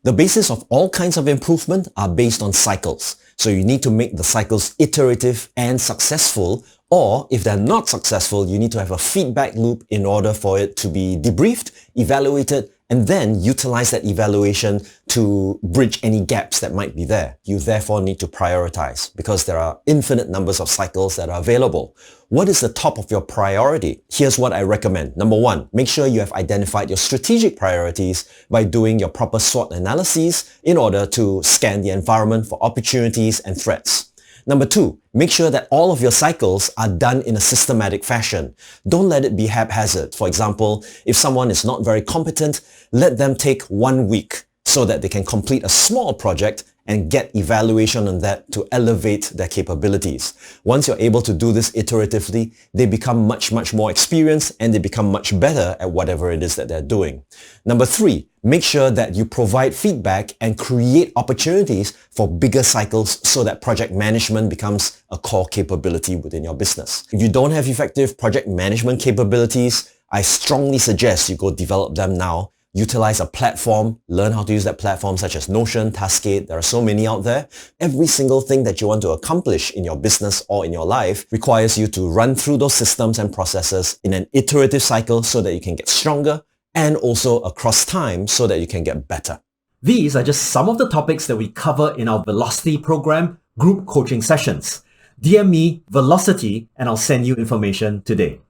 The basis of all kinds of improvement are based on cycles. So you need to make the cycles iterative and successful, or if they're not successful, you need to have a feedback loop in order for it to be debriefed, evaluated, and then utilize that evaluation to bridge any gaps that might be there. You therefore need to prioritize because there are infinite numbers of cycles that are available. What is the top of your priority? Here's what I recommend. Number one, make sure you have identified your strategic priorities by doing your proper SWOT analyses in order to scan the environment for opportunities and threats. Number two, make sure that all of your cycles are done in a systematic fashion. Don't let it be haphazard. For example, if someone is not very competent, let them take 1 week so that they can complete a small project and get evaluation on that to elevate their capabilities. Once you're able to do this iteratively, they become much more experienced and they become much better at whatever it is that they're doing. Number three, make sure that you provide feedback and create opportunities for bigger cycles so that project management becomes a core capability within your business. If you don't have effective project management capabilities, I strongly suggest you go develop them now. Utilize a platform, learn how to use that platform such as Notion, Taskade. There are so many out there. Every single thing that you want to accomplish in your business or in your life requires you to run through those systems and processes in an iterative cycle so that you can get stronger and also across time so that you can get better. These are just some of the topics that we cover in our Velocity program group coaching sessions. DM me Velocity and I'll send you information today.